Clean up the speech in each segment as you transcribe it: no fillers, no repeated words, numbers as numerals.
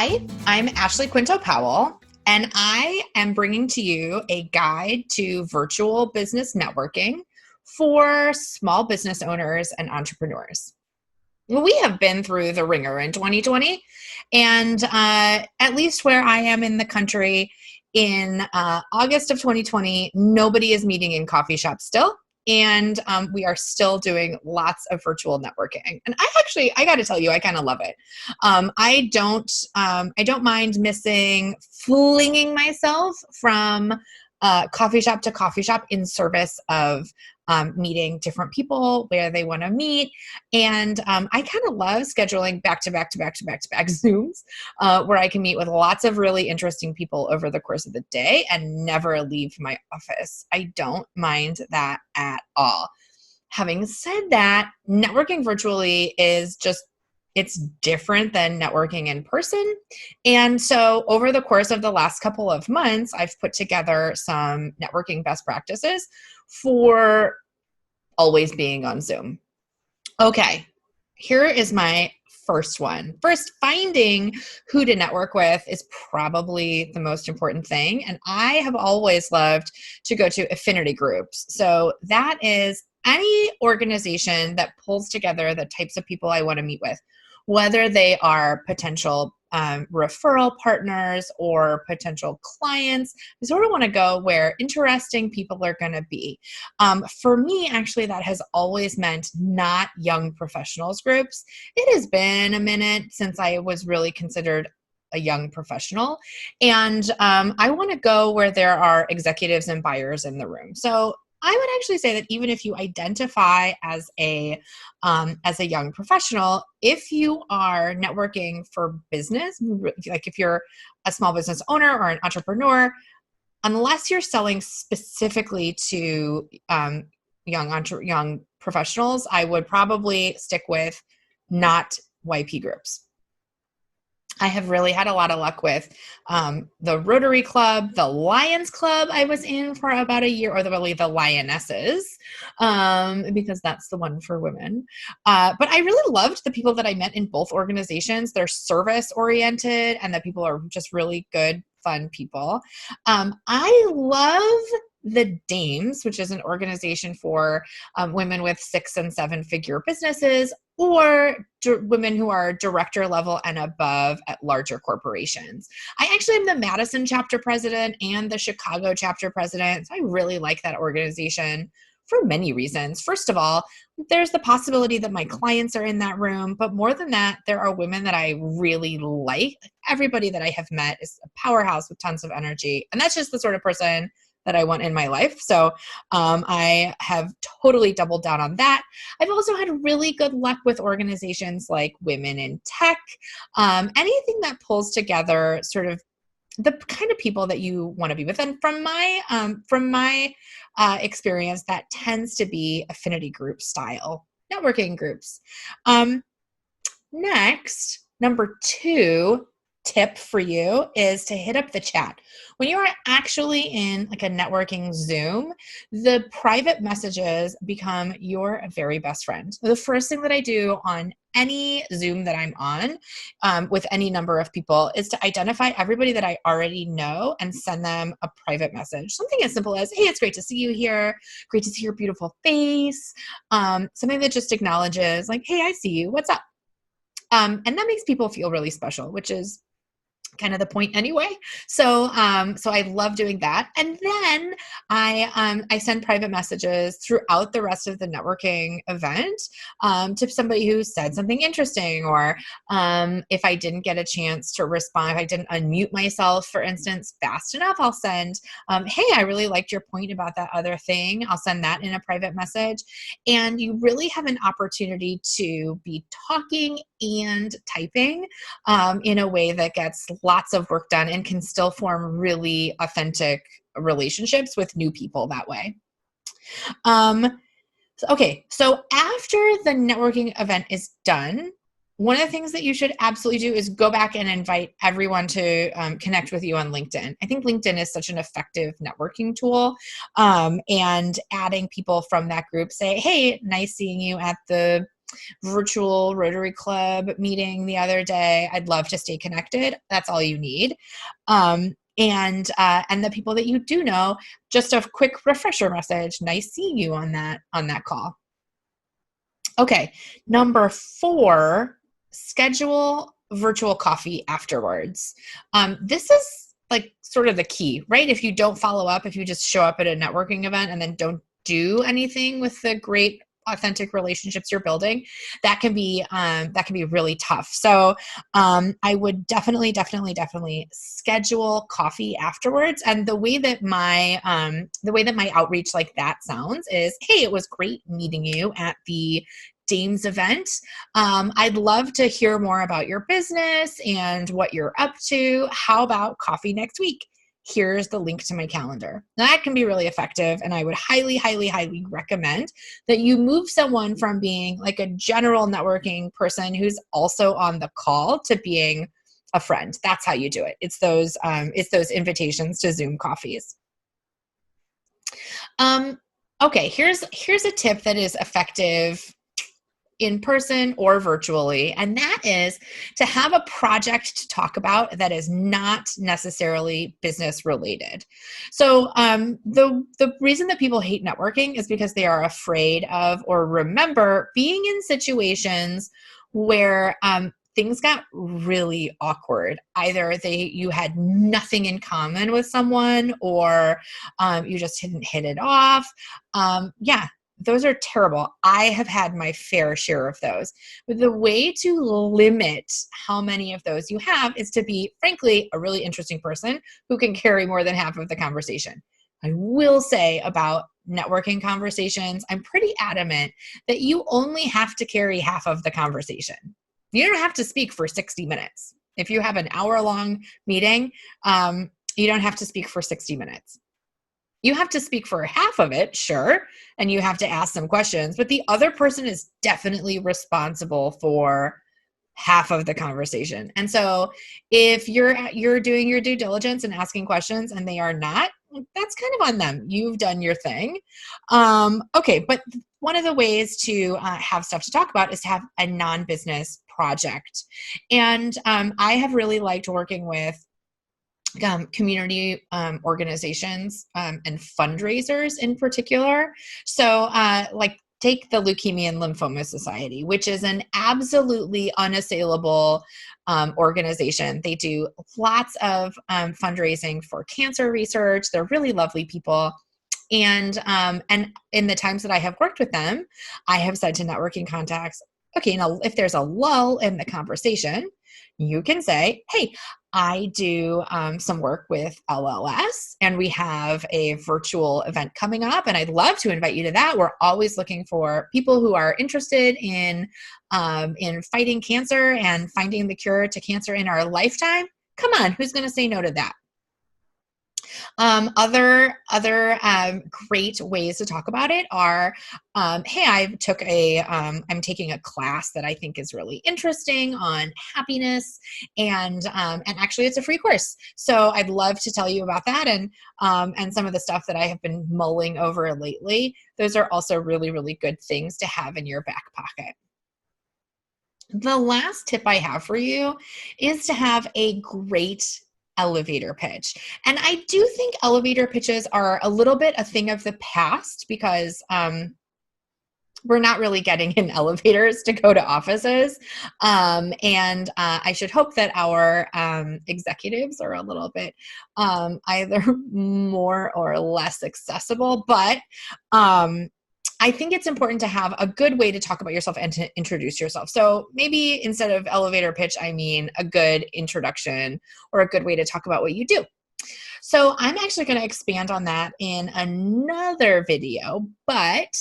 Hi, I'm Ashley Quinto Powell, and I am bringing to you a guide to virtual business networking for small business owners and entrepreneurs. We have been through the ringer in 2020, and at least where I am in the country, in August of 2020, nobody is meeting in coffee shops still. And we are still doing lots of virtual networking. And I got to tell you, I kind of love it. I don't mind flinging myself from coffee shop to coffee shop in service of meeting different people where they want to meet. And I kind of love scheduling back-to-back Zooms where I can meet with lots of really interesting people over the course of the day and never leave my office. I don't mind that at all. Having said that, networking virtually it's different than networking in person. And so over the course of the last couple of months, I've put together some networking best practices for always being on Zoom. Okay, here is my first one. First, finding who to network with is probably the most important thing. And I have always loved to go to affinity groups. So that is any organization that pulls together the types of people I want to meet with, whether they are potential referral partners or potential clients. I sort of want to go where interesting people are going to be. For me, actually, that has always meant not young professionals groups. It has been a minute since I was really considered a young professional. And I want to go where there are executives and buyers in the room. So I would actually say that even if you identify as a young professional, if you are networking for business, like if you're a small business owner or an entrepreneur, unless you're selling specifically to young professionals, I would probably stick with not YP groups. I have really had a lot of luck with the Rotary Club, the Lions Club I was in for about a year, or the Lionesses, because that's the one for women. But I really loved the people that I met in both organizations. They're service-oriented, and the people are just really good, fun people. I love the Dames, which is an organization for women with 6- and 7-figure businesses, or women who are director level and above at larger corporations. I actually am the Madison chapter president and the Chicago chapter president. So I really like that organization for many reasons. First of all, there's the possibility that my clients are in that room, but more than that, there are women that I really like. Everybody that I have met is a powerhouse with tons of energy. And that's just the sort of person that I want in my life. So I have totally doubled down on that. I've also had really good luck with organizations like Women in Tech, anything that pulls together sort of the kind of people that you want to be with. And from my experience, that tends to be affinity group style networking groups. Next, number 2 tip for you is to hit up the chat. When you are actually in like a networking Zoom, the private messages become your very best friend. The first thing that I do on any Zoom that I'm on with any number of people is to identify everybody that I already know and send them a private message. Something as simple as, hey, it's great to see you here. Great to see your beautiful face. Something that just acknowledges like, hey, I see you. What's up? And that makes people feel really special, which is kind of the point anyway. So I love doing that. And then I send private messages throughout the rest of the networking event to somebody who said something interesting, or if I didn't get a chance to respond, if I didn't unmute myself, for instance, fast enough, I'll send, hey, I really liked your point about that other thing. I'll send that in a private message. And you really have an opportunity to be talking and typing in a way that gets lots of work done and can still form really authentic relationships with new people that way. Okay, so after the networking event is done, one of the things that you should absolutely do is go back and invite everyone to connect with you on LinkedIn. I think LinkedIn is such an effective networking tool, and adding people from that group, say, hey, nice seeing you at the virtual Rotary Club meeting the other day. I'd love to stay connected. That's all you need. And the people that you do know, just a quick refresher message. Nice seeing you on that call. Okay, number 4, schedule virtual coffee afterwards. This is like sort of the key, right? If you don't follow up, if you just show up at a networking event and then don't do anything with the great authentic relationships you're building, that can be really tough. So I would definitely schedule coffee afterwards. And the way that my outreach like that sounds is, hey, it was great meeting you at the Dames event. I'd love to hear more about your business and what you're up to. How about coffee next week? Here's the link to my calendar. That can be really effective. And I would highly recommend that you move someone from being like a general networking person who's also on the call to being a friend. That's how you do it. It's those invitations to Zoom coffees. Okay, here's a tip that is effective in person or virtually, and that is to have a project to talk about that is not necessarily business related. So the reason that people hate networking is because they are afraid of or remember being in situations where things got really awkward. Either you had nothing in common with someone, or you just didn't hit it off. Those are terrible. I have had my fair share of those. But the way to limit how many of those you have is to be, frankly, a really interesting person who can carry more than half of the conversation. I will say about networking conversations, I'm pretty adamant that you only have to carry half of the conversation. You don't have to speak for 60 minutes. If you have an hour-long meeting, you don't have to speak for 60 minutes. You have to speak for half of it, sure, and you have to ask some questions, but the other person is definitely responsible for half of the conversation. And so if you're doing your due diligence and asking questions and they are not, that's kind of on them. You've done your thing. Okay, but one of the ways to have stuff to talk about is to have a non-business project. And I have really liked working with community organizations and fundraisers in particular. So take the Leukemia and Lymphoma Society, which is an absolutely unassailable organization. They do lots of fundraising for cancer research. They're really lovely people. And in the times that I have worked with them, I have said to networking contacts, okay, now if there's a lull in the conversation, you can say, hey, I do some work with LLS, and we have a virtual event coming up, and I'd love to invite you to that. We're always looking for people who are interested in fighting cancer and finding the cure to cancer in our lifetime. Come on, who's going to say no to that? Other great ways to talk about it are, hey, I'm taking a class that I think is really interesting on happiness, and actually it's a free course. So I'd love to tell you about that, and some of the stuff that I have been mulling over lately. Those are also really, really good things to have in your back pocket. The last tip I have for you is to have a great elevator pitch. And I do think elevator pitches are a little bit a thing of the past because we're not really getting in elevators to go to offices. And I should hope that our executives are a little bit either more or less accessible. But I think it's important to have a good way to talk about yourself and to introduce yourself. So maybe instead of elevator pitch, I mean a good introduction or a good way to talk about what you do. So I'm actually going to expand on that in another video, but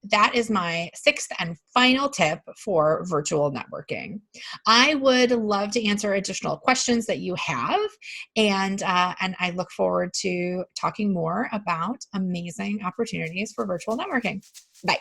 that is my 6th and final tip for virtual networking. I would love to answer additional questions that you have, and I look forward to talking more about amazing opportunities for virtual networking. Bye.